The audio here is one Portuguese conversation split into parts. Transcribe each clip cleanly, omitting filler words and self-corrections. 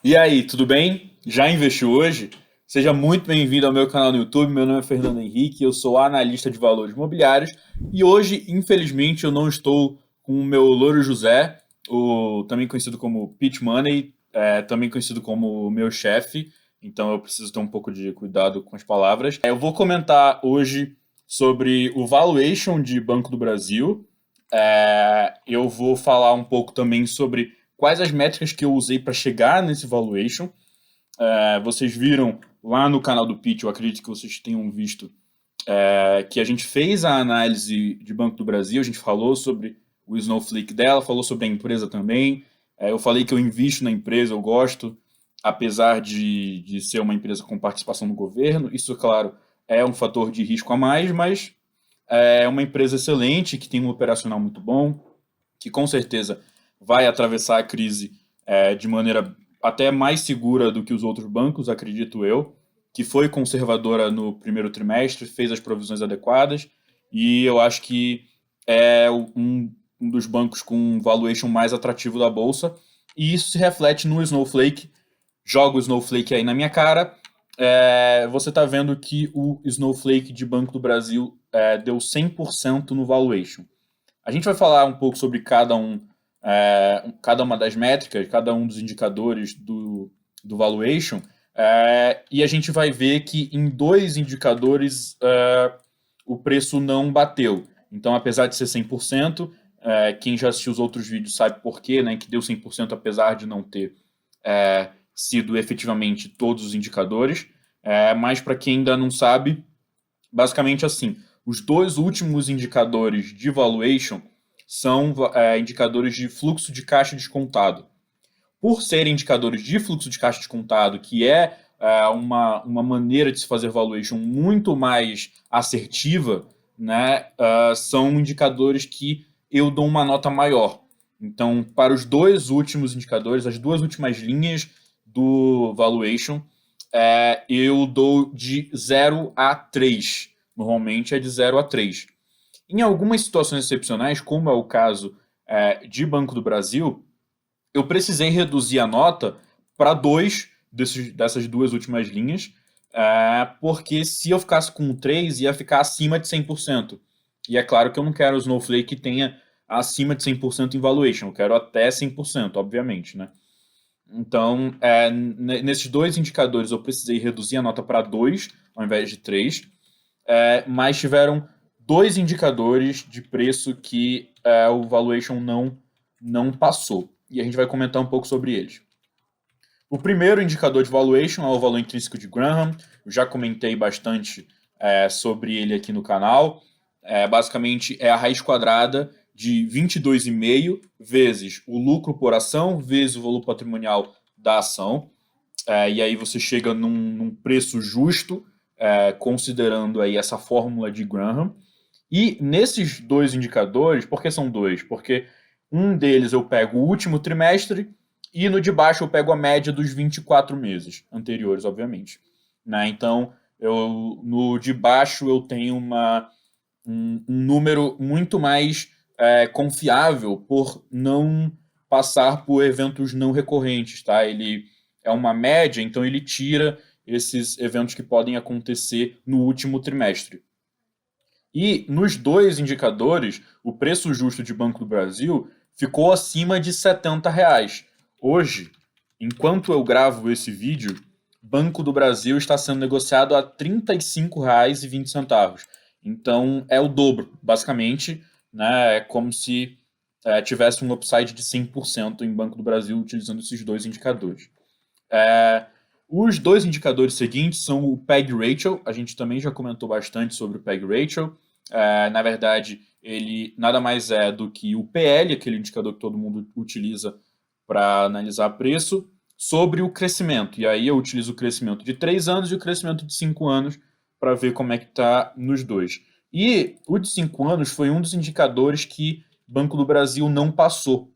E aí, tudo bem? Já investiu hoje? Seja muito bem-vindo ao meu canal no YouTube. Meu nome é Fernando Henrique, eu sou analista de valores imobiliários e hoje, infelizmente, eu não estou com o meu Louro José, também conhecido como Pitch Money, também conhecido como meu chefe, então eu preciso ter um pouco de cuidado com as palavras. Eu vou comentar hoje sobre o valuation de Banco do Brasil. Eu vou falar um pouco também sobre quais as métricas que eu usei para chegar nesse valuation. Vocês viram lá no canal do Pitch, eu acredito que vocês tenham visto, que a gente fez a análise de Banco do Brasil, a gente falou sobre o Snowflake dela, falou sobre a empresa também. Eu falei que eu invisto na empresa, eu gosto, apesar de ser uma empresa com participação no governo. Isso, claro, é um fator de risco a mais, mas é uma empresa excelente, que tem um operacional muito bom, que com certeza vai atravessar a crise de maneira até mais segura do que os outros bancos, acredito eu, que foi conservadora no primeiro trimestre, fez as provisões adequadas, e eu acho que é um dos bancos com valuation mais atrativo da bolsa, e isso se reflete no Snowflake. Joga o Snowflake aí na minha cara. Você está vendo que o Snowflake de Banco do Brasil deu 100% no valuation. A gente vai falar um pouco sobre cada uma das métricas, cada um dos indicadores do valuation, e a gente vai ver que em dois indicadores o preço não bateu. Então, apesar de ser 100%, quem já assistiu os outros vídeos sabe por quê, né, que deu 100% apesar de não ter sido efetivamente todos os indicadores. Mas para quem ainda não sabe, basicamente assim, os dois últimos indicadores de valuation são indicadores de fluxo de caixa descontado. Por serem indicadores de fluxo de caixa descontado, que uma maneira de se fazer valuation muito mais assertiva, né, são indicadores que eu dou uma nota maior. Então, para os dois últimos indicadores, as duas últimas linhas do valuation, eu dou de 0 a 3. Normalmente é de 0 a 3. Em algumas situações excepcionais, como é o caso de Banco do Brasil, eu precisei reduzir a nota para 2 dessas duas últimas linhas, porque se eu ficasse com 3, ia ficar acima de 100%. E é claro que eu não quero o Snowflake que tenha acima de 100% em valuation, eu quero até 100%, obviamente, né? Então, nesses dois indicadores eu precisei reduzir a nota para 2 ao invés de 3, mas tiveram dois indicadores de preço que o valuation não passou. E a gente vai comentar um pouco sobre eles. O primeiro indicador de valuation é o valor intrínseco de Graham. Eu já comentei bastante sobre ele aqui no canal. Basicamente, é a raiz quadrada de 22,5 vezes o lucro por ação, vezes o valor patrimonial da ação. E aí você chega num preço justo, considerando aí essa fórmula de Graham. E nesses dois indicadores, por que são dois? Porque um deles eu pego o último trimestre e no de baixo eu pego a média dos 24 meses anteriores, obviamente. Né? Então, no de baixo eu tenho um número muito mais confiável por não passar por eventos não recorrentes. Tá? Ele é uma média, então ele tira esses eventos que podem acontecer no último trimestre. E nos dois indicadores, o preço justo de Banco do Brasil ficou acima de R$ 70. Hoje, enquanto eu gravo esse vídeo, Banco do Brasil está sendo negociado a R$ 35,20. Então é o dobro, basicamente, né? É como se tivesse um upside de 100% em Banco do Brasil utilizando esses dois indicadores. É, os dois indicadores seguintes são o PEG Ratio. A gente também já comentou bastante sobre o PEG Ratio. Na verdade, ele nada mais é do que o PL, aquele indicador que todo mundo utiliza para analisar preço, sobre o crescimento. E aí eu utilizo o crescimento de 3 anos e o crescimento de 5 anos para ver como é que está nos dois. E o de 5 anos foi um dos indicadores que Banco do Brasil não passou.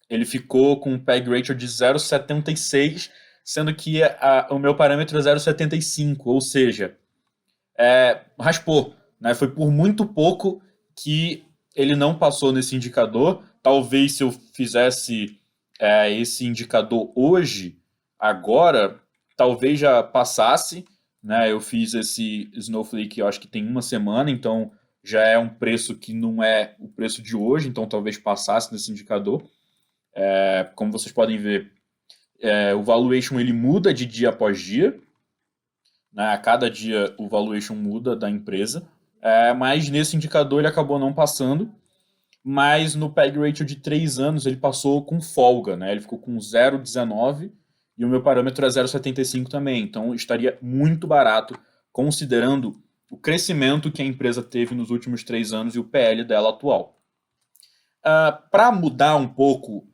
Ele ficou com um PEG ratio de 0,76, sendo que o meu parâmetro é 0,75, ou seja, raspou. Né? Foi por muito pouco que ele não passou nesse indicador. Talvez se eu fizesse esse indicador hoje, agora talvez já passasse, né? Eu fiz esse Snowflake, eu acho que tem uma semana, então já é um preço que não é o preço de hoje, então talvez passasse nesse indicador. Como vocês podem ver, o valuation ele muda de dia após dia, né? A cada dia o valuation muda da empresa, mas nesse indicador ele acabou não passando, mas no PEG ratio de 3 anos ele passou com folga, né? Ele ficou com 0,19 e o meu parâmetro é 0,75 também, então estaria muito barato considerando o crescimento que a empresa teve nos últimos 3 anos e o PL dela atual. Para mudar um pouco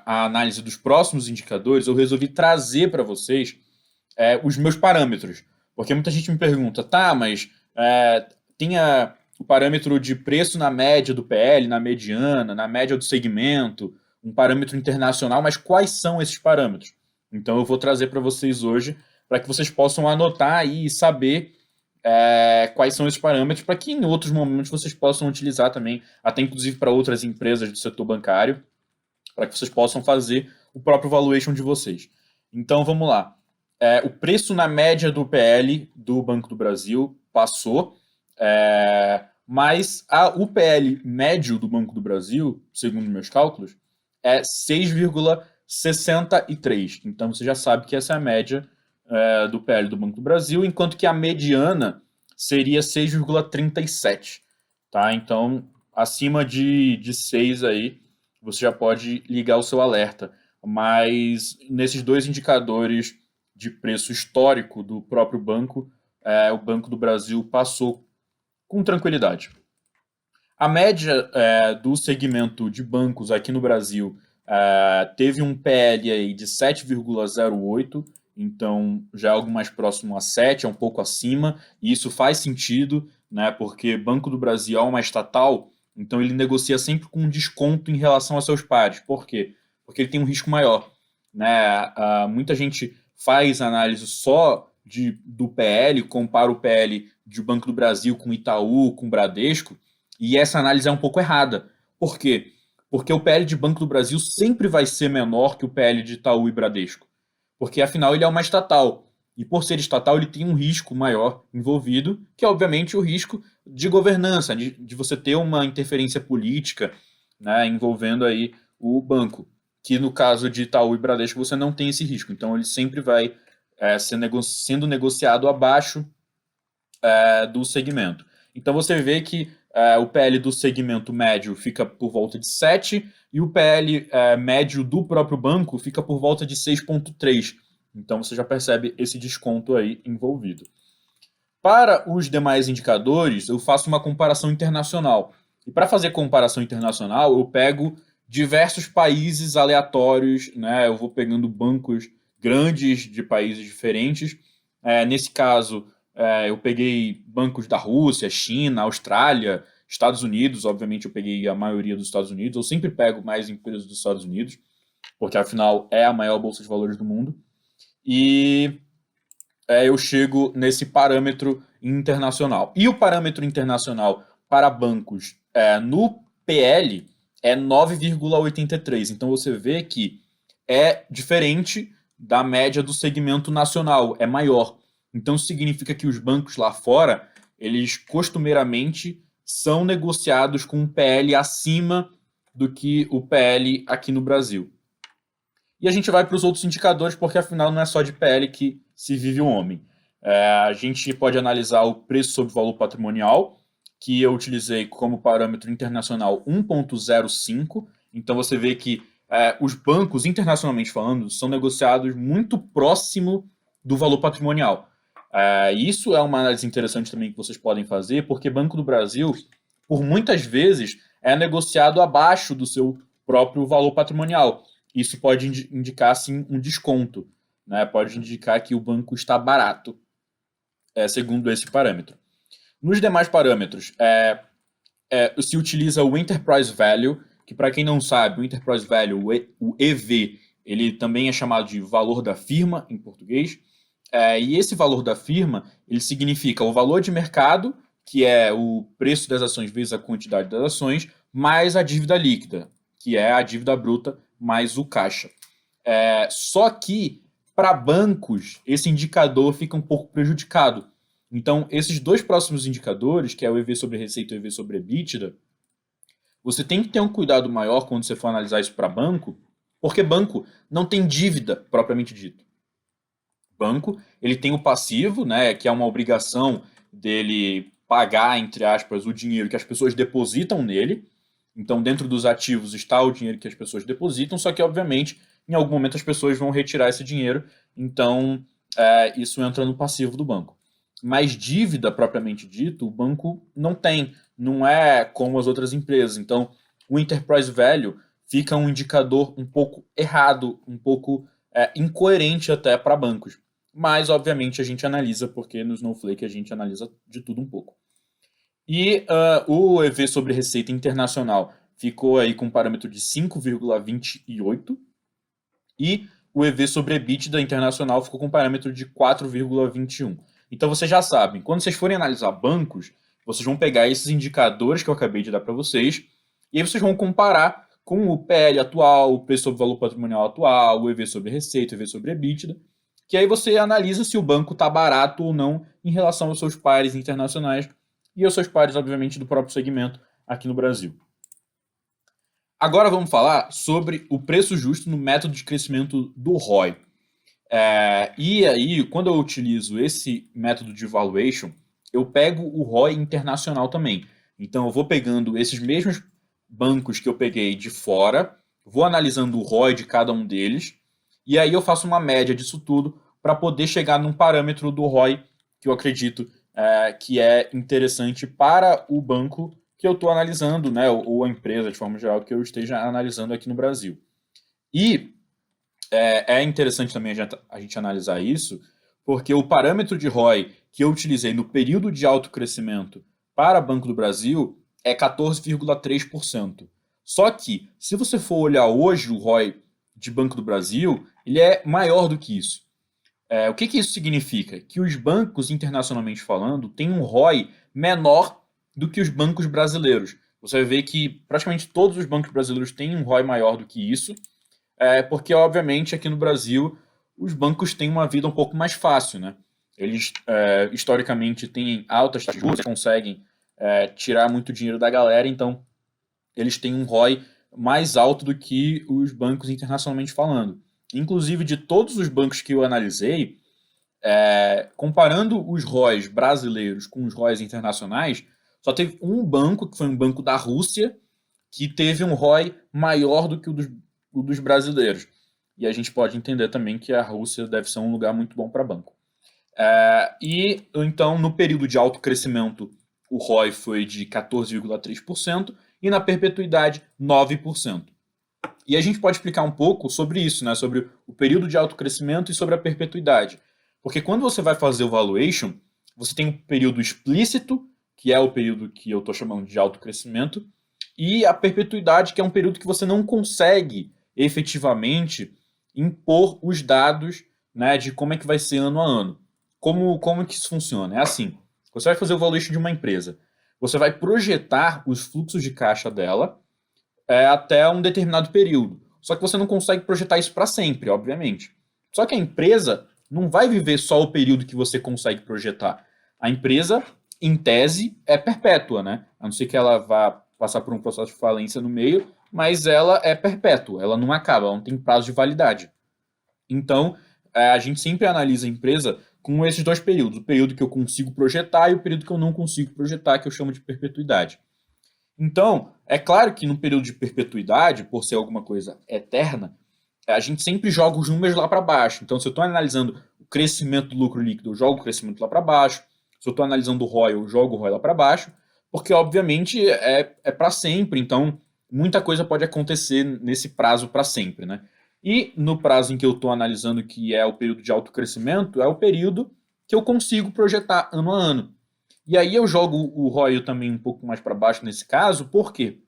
a análise dos próximos indicadores, eu resolvi trazer para vocês os meus parâmetros. Porque muita gente me pergunta, tá, mas tem o parâmetro de preço na média do PL, na mediana, na média do segmento, um parâmetro internacional, mas quais são esses parâmetros? Então eu vou trazer para vocês hoje, para que vocês possam anotar aí e saber quais são esses parâmetros, para que em outros momentos vocês possam utilizar também, até inclusive para outras empresas do setor bancário, para que vocês possam fazer o próprio valuation de vocês. Então vamos lá. O preço na média do PL do Banco do Brasil passou, mas o PL médio do Banco do Brasil, segundo meus cálculos, é 6,63. Então você já sabe que essa é a média do PL do Banco do Brasil, enquanto que a mediana seria 6,37. Tá? Então, acima de 6 aí, você já pode ligar o seu alerta. Mas nesses dois indicadores de preço histórico do próprio banco, o Banco do Brasil passou com tranquilidade. A média do segmento de bancos aqui no Brasil teve um PL aí de 7,08, então já é algo mais próximo a 7, é um pouco acima, e isso faz sentido, né, porque Banco do Brasil é uma estatal, então ele negocia sempre com um desconto em relação a seus pares. Por quê? Porque ele tem um risco maior. Né? Muita gente faz análise só do PL, compara o PL de Banco do Brasil com Itaú, com Bradesco, e essa análise é um pouco errada. Por quê? Porque o PL de Banco do Brasil sempre vai ser menor que o PL de Itaú e Bradesco. Porque, afinal, ele é uma estatal. E, por ser estatal, ele tem um risco maior envolvido, que é, obviamente, o risco de governança, de você ter uma interferência política, né, envolvendo aí o banco. Que, no caso de Itaú e Bradesco, você não tem esse risco. Então, ele sempre vai sendo negociado abaixo do segmento. Então, você vê que o PL do segmento médio fica por volta de 7 e o PL médio do próprio banco fica por volta de 6,3. Então você já percebe esse desconto aí envolvido. Para os demais indicadores, eu faço uma comparação internacional. E para fazer comparação internacional, eu pego diversos países aleatórios, né? Eu vou pegando bancos grandes de países diferentes. Nesse caso, eu peguei bancos da Rússia, China, Austrália, Estados Unidos. Obviamente eu peguei a maioria dos Estados Unidos. Eu sempre pego mais empresas dos Estados Unidos, porque afinal é a maior bolsa de valores do mundo. E eu chego nesse parâmetro internacional. E o parâmetro internacional para bancos no PL é 9,83. Então você vê que é diferente da média do segmento nacional, é maior. Então isso significa que os bancos lá fora, eles costumeiramente são negociados com um PL acima do que o PL aqui no Brasil. E a gente vai para os outros indicadores, porque afinal não é só de PL que se vive o homem. A gente pode analisar o preço sobre valor patrimonial, que eu utilizei como parâmetro internacional 1,05. Então você vê que os bancos, internacionalmente falando, são negociados muito próximo do valor patrimonial. Isso é uma análise interessante também que vocês podem fazer, porque Banco do Brasil, por muitas vezes, é negociado abaixo do seu próprio valor patrimonial. Isso pode indicar, sim, um desconto. Né? Pode indicar que o banco está barato, segundo esse parâmetro. Nos demais parâmetros, se utiliza o Enterprise Value, que para quem não sabe, o Enterprise Value, o EV, ele também é chamado de valor da firma, em português. E esse valor da firma, ele significa o valor de mercado, que é o preço das ações vezes a quantidade das ações, mais a dívida líquida, que é a dívida bruta mais o caixa. Só que Para bancos, esse indicador fica um pouco prejudicado. Então, esses dois próximos indicadores, que é o EV sobre receita e o EV sobre EBITDA, você tem que ter um cuidado maior quando você for analisar isso para banco, porque banco não tem dívida propriamente dito. Banco, ele tem o passivo, né, que é uma obrigação dele pagar, entre aspas, o dinheiro que as pessoas depositam nele. Então, dentro dos ativos está o dinheiro que as pessoas depositam, só que, obviamente, em algum momento as pessoas vão retirar esse dinheiro, então isso entra no passivo do banco. Mas dívida, propriamente dito, o banco não tem, não é como as outras empresas. Então, o Enterprise Value fica um indicador um pouco errado, um pouco incoerente até para bancos. Mas, obviamente, a gente analisa, porque no Snowflake a gente analisa de tudo um pouco. E o EV sobre receita internacional ficou aí com um parâmetro de 5,28 e o EV sobre EBITDA internacional ficou com um parâmetro de 4,21. Então vocês já sabem, quando vocês forem analisar bancos, vocês vão pegar esses indicadores que eu acabei de dar para vocês e aí vocês vão comparar com o PL atual, o preço sobre valor patrimonial atual, o EV sobre receita, o EV sobre EBITDA, que aí você analisa se o banco está barato ou não em relação aos seus pares internacionais e aos seus pares, obviamente, do próprio segmento aqui no Brasil. Agora vamos falar sobre o preço justo no método de crescimento do ROI. E aí, quando eu utilizo esse método de valuation, eu pego o ROI internacional também. Então, eu vou pegando esses mesmos bancos que eu peguei de fora, vou analisando o ROI de cada um deles, e aí eu faço uma média disso tudo para poder chegar num parâmetro do ROI que eu acredito que é interessante para o banco que eu estou analisando, né, ou a empresa de forma geral que eu esteja analisando aqui no Brasil. E é interessante também a gente analisar isso, porque o parâmetro de ROI que eu utilizei no período de alto crescimento para Banco do Brasil é 14,3%. Só que, se você for olhar hoje o ROI de Banco do Brasil, ele é maior do que isso. O que isso significa? Que os bancos, internacionalmente falando, têm um ROI menor do que os bancos brasileiros. Você vai ver que praticamente todos os bancos brasileiros têm um ROI maior do que isso, porque, obviamente, aqui no Brasil, os bancos têm uma vida um pouco mais fácil, né? Eles, historicamente, têm altas taxas de juros, conseguem tirar muito dinheiro da galera, então eles têm um ROI mais alto do que os bancos internacionalmente falando. Inclusive, de todos os bancos que eu analisei, comparando os ROIs brasileiros com os ROIs internacionais, só teve um banco, que foi um banco da Rússia, que teve um ROI maior do que o dos brasileiros. E a gente pode entender também que a Rússia deve ser um lugar muito bom para banco. E então, no período de alto crescimento, o ROI foi de 14,3% e na perpetuidade, 9%. E a gente pode explicar um pouco sobre isso, né? Sobre o período de alto crescimento e sobre a perpetuidade. Porque quando você vai fazer o valuation, você tem um período explícito, que é o período que eu estou chamando de alto crescimento, e a perpetuidade, que é um período que você não consegue efetivamente impor os dados, né, de como é que vai ser ano a ano. Como que isso funciona? É assim, você vai fazer o valuation de uma empresa, você vai projetar os fluxos de caixa dela até um determinado período. Só que você não consegue projetar isso para sempre, obviamente. Só que a empresa não vai viver só o período que você consegue projetar. A empresa, em tese, é perpétua, né? A não ser que ela vá passar por um processo de falência no meio, mas ela é perpétua, ela não acaba, ela não tem prazo de validade. Então, a gente sempre analisa a empresa com esses dois períodos, o período que eu consigo projetar e o período que eu não consigo projetar, que eu chamo de perpetuidade. Então, é claro que no período de perpetuidade, por ser alguma coisa eterna, a gente sempre joga os números lá para baixo. Então, se eu estou analisando o crescimento do lucro líquido, eu jogo o crescimento lá para baixo. Se eu estou analisando o ROI, eu jogo o ROI lá para baixo, porque, obviamente, é para sempre. Então, muita coisa pode acontecer nesse prazo para sempre, né? E no prazo em que eu estou analisando, que é o período de alto crescimento, é o período que eu consigo projetar ano a ano. E aí eu jogo o ROI também um pouco mais para baixo nesse caso, por quê?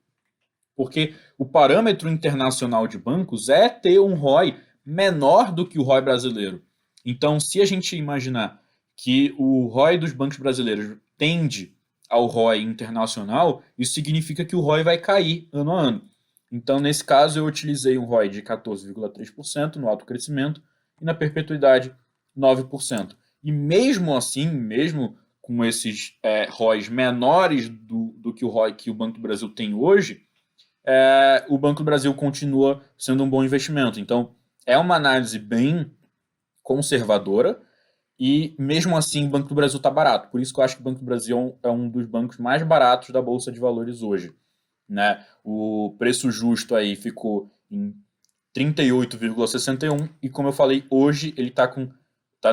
Porque o parâmetro internacional de bancos é ter um ROI menor do que o ROI brasileiro. Então, se a gente imaginar que o ROI dos bancos brasileiros tende ao ROI internacional, isso significa que o ROI vai cair ano a ano. Então, nesse caso, eu utilizei um ROI de 14,3% no alto crescimento e na perpetuidade 9%. E mesmo assim, mesmo com esses ROIs menores do que o ROI que o Banco do Brasil tem hoje, o Banco do Brasil continua sendo um bom investimento. Então, é uma análise bem conservadora e, mesmo assim, o Banco do Brasil está barato. Por isso que eu acho que o Banco do Brasil é um dos bancos mais baratos da Bolsa de Valores hoje. Né? O preço justo aí ficou em 38,61 e, como eu falei, hoje ele está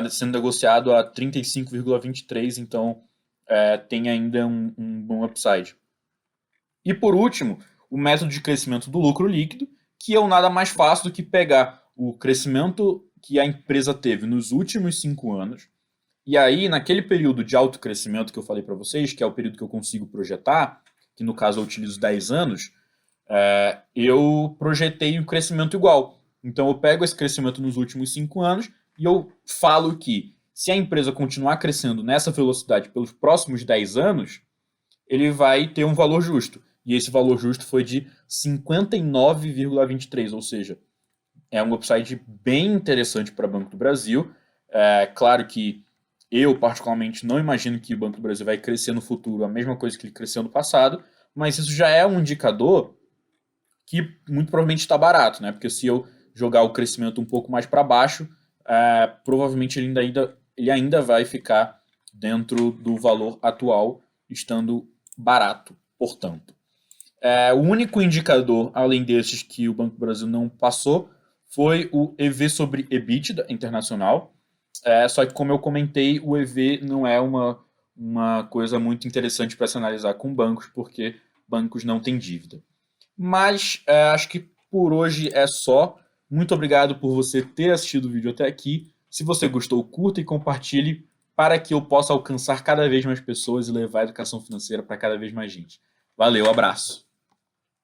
sendo negociado a 35,23, então tem ainda um bom upside. E por último, o método de crescimento do lucro líquido, que é nada mais fácil do que pegar o crescimento que a empresa teve nos últimos 5 anos, e aí naquele período de alto crescimento que eu falei para vocês, que é o período que eu consigo projetar, que no caso eu utilizo 10 anos, eu projetei o crescimento igual. Então eu pego esse crescimento nos últimos 5 anos e eu falo que se a empresa continuar crescendo nessa velocidade pelos próximos 10 anos, ele vai ter um valor justo. E esse valor justo foi de 59,23, ou seja, é um upside bem interessante para o Banco do Brasil. Claro que eu, particularmente, não imagino que o Banco do Brasil vai crescer no futuro a mesma coisa que ele cresceu no passado, mas isso já é um indicador que muito provavelmente está barato, né? Porque se eu jogar o crescimento um pouco mais para baixo, provavelmente ele ainda vai ficar dentro do valor atual, estando barato, portanto. O único indicador, além desses, que o Banco do Brasil não passou foi o EV sobre EBITDA internacional. Só que, como eu comentei, o EV não é uma coisa muito interessante para se analisar com bancos, porque bancos não têm dívida. Mas acho que por hoje é só. Muito obrigado por você ter assistido o vídeo até aqui. Se você gostou, curta e compartilhe para que eu possa alcançar cada vez mais pessoas e levar a educação financeira para cada vez mais gente. Valeu, abraço!